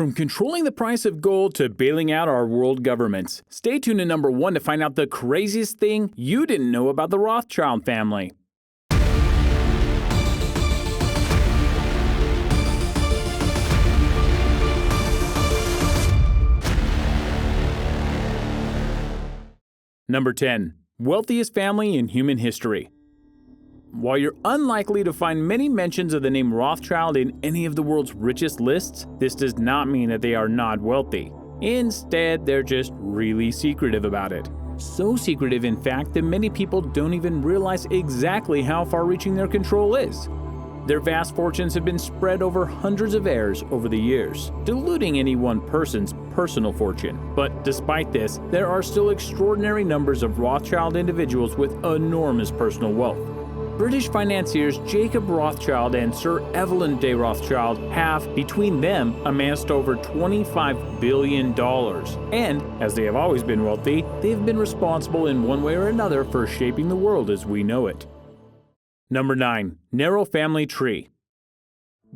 From controlling the price of gold to bailing out our world governments, stay tuned to number 1 to find out the craziest thing you didn't know about the Rothschild family. Number 10. Wealthiest family in human history. While you're unlikely to find many mentions of the name Rothschild in any of the world's richest lists, this does not mean that they are not wealthy. Instead, they're just really secretive about it. So secretive, in fact, that many people don't even realize exactly how far-reaching their control is. Their vast fortunes have been spread over hundreds of heirs over the years, diluting any one person's personal fortune. But despite this, there are still extraordinary numbers of Rothschild individuals with enormous personal wealth. British financiers Jacob Rothschild and Sir Evelyn de Rothschild have, between them, amassed over $25 billion. And, as they have always been wealthy, they've been responsible in one way or another for shaping the world as we know it. Number 9. Narrow family tree.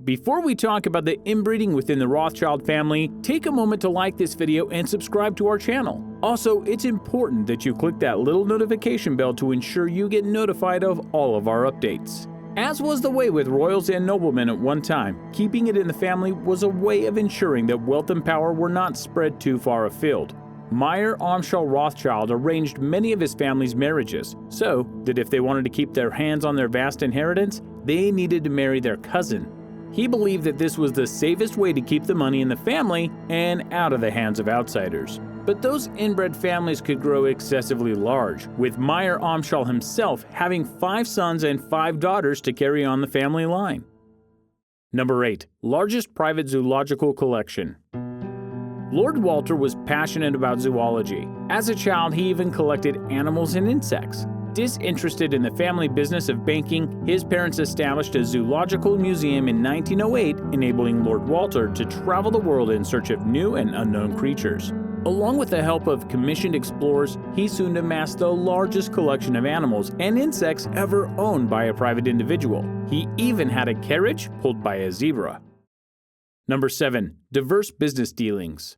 Before we talk about the inbreeding within the Rothschild family, take a moment to like this video and subscribe to our channel. Also, it's important that you click that little notification bell to ensure you get notified of all of our updates. As was the way with royals and noblemen at one time, keeping it in the family was a way of ensuring that wealth and power were not spread too far afield. Mayer Amschel Rothschild arranged many of his family's marriages, so that if they wanted to keep their hands on their vast inheritance, they needed to marry their cousin. He believed that this was the safest way to keep the money in the family and out of the hands of outsiders. But those inbred families could grow excessively large, with Mayer Amschel himself having 5 sons and 5 daughters to carry on the family line. Number 8. Largest private zoological collection. Lord Walter was passionate about zoology. As a child, he even collected animals and insects. Disinterested in the family business of banking, his parents established a zoological museum in 1908, enabling Lord Walter to travel the world in search of new and unknown creatures. Along with the help of commissioned explorers, he soon amassed the largest collection of animals and insects ever owned by a private individual. He even had a carriage pulled by a zebra. Number 7. Diverse business dealings.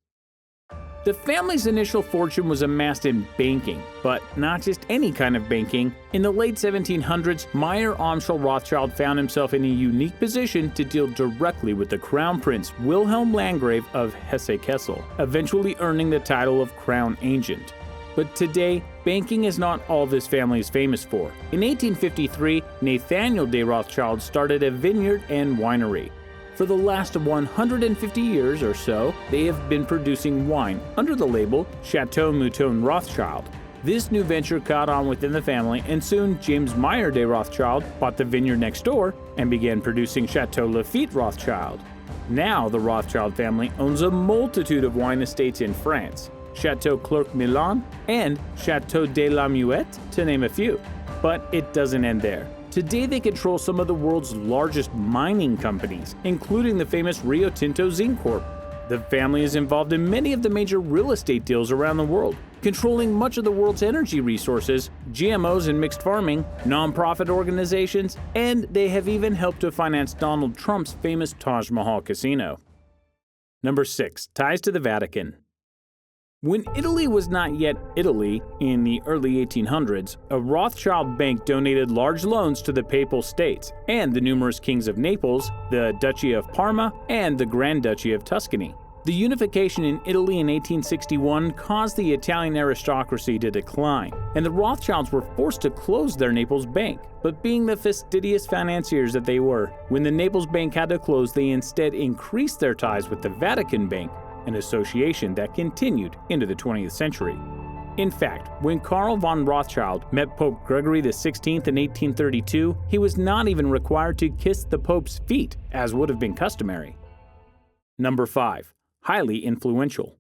The family's initial fortune was amassed in banking, but not just any kind of banking. In the late 1700s, Mayer Amschel Rothschild found himself in a unique position to deal directly with the Crown Prince Wilhelm Landgrave of Hesse-Kassel, eventually earning the title of Crown Agent. But today, banking is not all this family is famous for. In 1853, Nathaniel de Rothschild started a vineyard and winery. For the last 150 years or so, they have been producing wine under the label Chateau Mouton Rothschild. This new venture caught on within the family, and soon James Mayer de Rothschild bought the vineyard next door and began producing Chateau Lafite Rothschild. Now the Rothschild family owns a multitude of wine estates in France, Chateau Clerc Milan and Chateau de la Muette, to name a few. But it doesn't end there. Today they control some of the world's largest mining companies, including the famous Rio Tinto Zinc Corp. The family is involved in many of the major real estate deals around the world, controlling much of the world's energy resources, GMOs and mixed farming, non-profit organizations, and they have even helped to finance Donald Trump's famous Taj Mahal casino. Number 6. Ties to the Vatican. When Italy was not yet Italy in the early 1800s, a Rothschild bank donated large loans to the Papal States and the numerous kings of Naples, the Duchy of Parma, and the Grand Duchy of Tuscany. The unification in Italy in 1861 caused the Italian aristocracy to decline, and the Rothschilds were forced to close their Naples bank. But being the fastidious financiers that they were, when the Naples bank had to close, they instead increased their ties with the Vatican Bank, an association that continued into the 20th century. In fact, when Karl von Rothschild met Pope Gregory XVI in 1832, he was not even required to kiss the Pope's feet, as would have been customary. Number 5. Highly influential.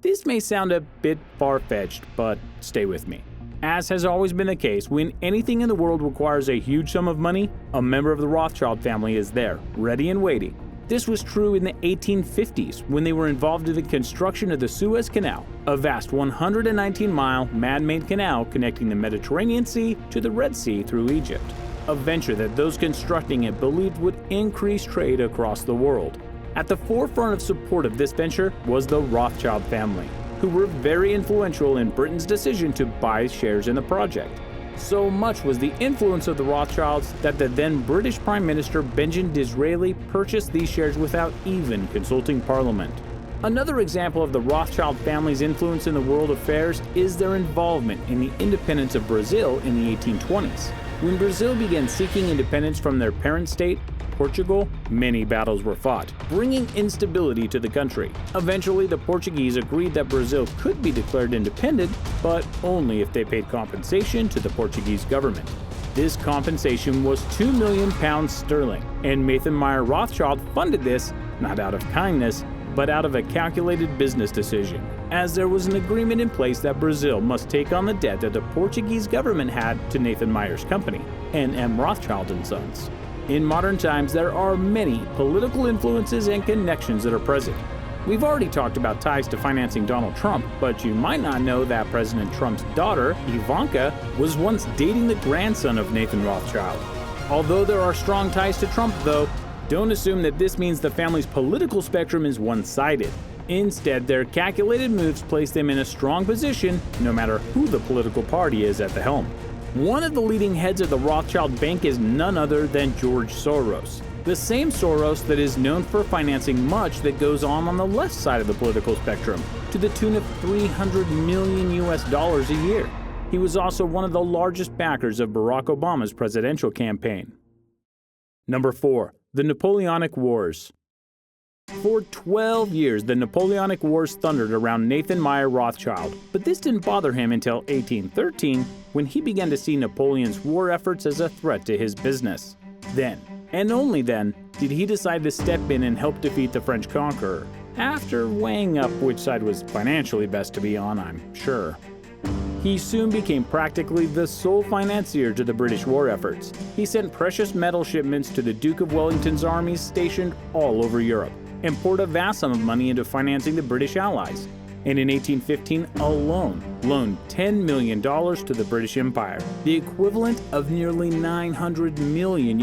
This may sound a bit far-fetched, but stay with me. As has always been the case, when anything in the world requires a huge sum of money, a member of the Rothschild family is there, ready and waiting. This was true in the 1850s when they were involved in the construction of the Suez Canal, a vast 119-mile man-made canal connecting the Mediterranean Sea to the Red Sea through Egypt, a venture that those constructing it believed would increase trade across the world. At the forefront of support of this venture was the Rothschild family, who were very influential in Britain's decision to buy shares in the project. So much was the influence of the Rothschilds that the then British Prime Minister Benjamin Disraeli purchased these shares without even consulting Parliament. Another example of the Rothschild family's influence in the world affairs is their involvement in the independence of Brazil in the 1820s. When Brazil began seeking independence from their parent state, Portugal, many battles were fought, bringing instability to the country. Eventually, the Portuguese agreed that Brazil could be declared independent, but only if they paid compensation to the Portuguese government. This compensation was £2 million sterling, and Nathan Meyer Rothschild funded this not out of kindness, but out of a calculated business decision, as there was an agreement in place that Brazil must take on the debt that the Portuguese government had to Nathan Meyer's company, and M. Rothschild & Sons. In modern times, there are many political influences and connections that are present. We've already talked about ties to financing Donald Trump, but you might not know that President Trump's daughter, Ivanka, was once dating the grandson of Nathan Rothschild. Although there are strong ties to Trump, though, don't assume that this means the family's political spectrum is one-sided. Instead, their calculated moves place them in a strong position no matter who the political party is at the helm. One of the leading heads of the Rothschild Bank is none other than George Soros, the same Soros that is known for financing much that goes on the left side of the political spectrum, to the tune of $300 million a year. He was also one of the largest backers of Barack Obama's presidential campaign. Number 4. The Napoleonic Wars. For 12 years, the Napoleonic Wars thundered around Nathan Meyer Rothschild, but this didn't bother him until 1813, when he began to see Napoleon's war efforts as a threat to his business. Then, and only then, did he decide to step in and help defeat the French conqueror, after weighing up which side was financially best to be on, I'm sure. He soon became practically the sole financier to the British war efforts. He sent precious metal shipments to the Duke of Wellington's armies stationed all over Europe, and poured a vast sum of money into financing the British allies, and in 1815 alone loaned $10 million to the British Empire, the equivalent of nearly $900 million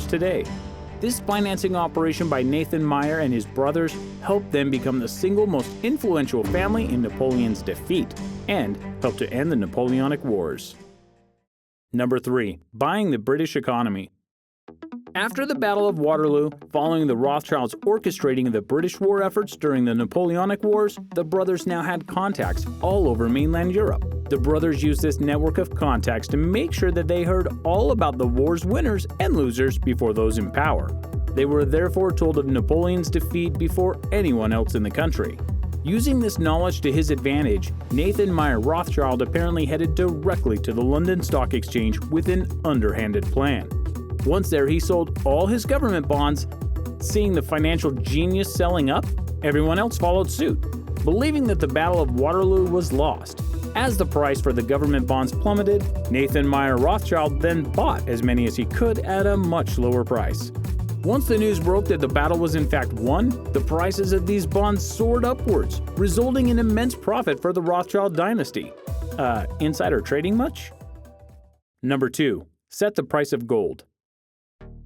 today. This financing operation by Nathan Meyer and his brothers helped them become the single most influential family in Napoleon's defeat, and helped to end the Napoleonic Wars. Number 3. Buying the British economy. After the Battle of Waterloo, following the Rothschilds' orchestrating of the British war efforts during the Napoleonic Wars, the brothers now had contacts all over mainland Europe. The brothers used this network of contacts to make sure that they heard all about the war's winners and losers before those in power. They were therefore told of Napoleon's defeat before anyone else in the country. Using this knowledge to his advantage, Nathan Meyer Rothschild apparently headed directly to the London Stock Exchange with an underhanded plan. Once there, he sold all his government bonds. Seeing the financial genius selling up, everyone else followed suit, believing that the Battle of Waterloo was lost. As the price for the government bonds plummeted, Nathan Meyer Rothschild then bought as many as he could at a much lower price. Once the news broke that the battle was in fact won, the prices of these bonds soared upwards, resulting in immense profit for the Rothschild dynasty. Insider trading much? Number 2. Set the price of gold.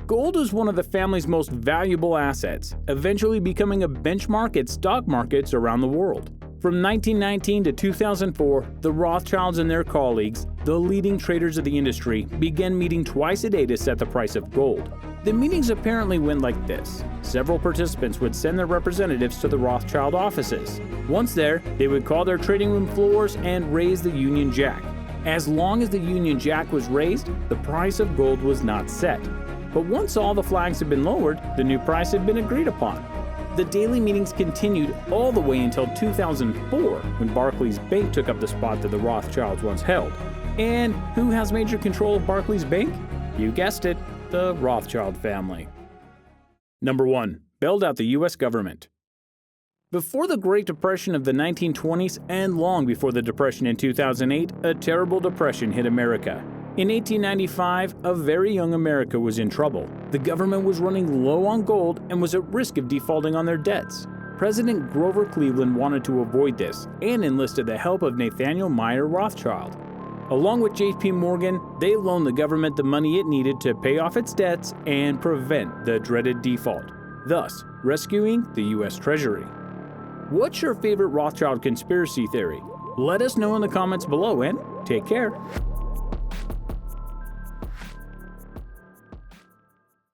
Gold is one of the family's most valuable assets, eventually becoming a benchmark at stock markets around the world. From 1919 to 2004, the Rothschilds and their colleagues, the leading traders of the industry, began meeting twice a day to set the price of gold. The meetings apparently went like this. Several participants would send their representatives to the Rothschild offices. Once there, they would call their trading room floors and raise the Union Jack. As long as the Union Jack was raised, the price of gold was not set. But once all the flags had been lowered, the new price had been agreed upon. The daily meetings continued all the way until 2004, when Barclays Bank took up the spot that the Rothschilds once held. And who has major control of Barclays Bank? You guessed it, the Rothschild family. Number 1. Bailout the US Government. Before the Great Depression of the 1920s and long before the Depression in 2008, a terrible depression hit America. In 1895, a very young America was in trouble. The government was running low on gold and was at risk of defaulting on their debts. President Grover Cleveland wanted to avoid this and enlisted the help of Nathaniel Meyer Rothschild. Along with J.P. Morgan, they loaned the government the money it needed to pay off its debts and prevent the dreaded default. Thus, rescuing the US Treasury. What's your favorite Rothschild conspiracy theory? Let us know in the comments below and take care.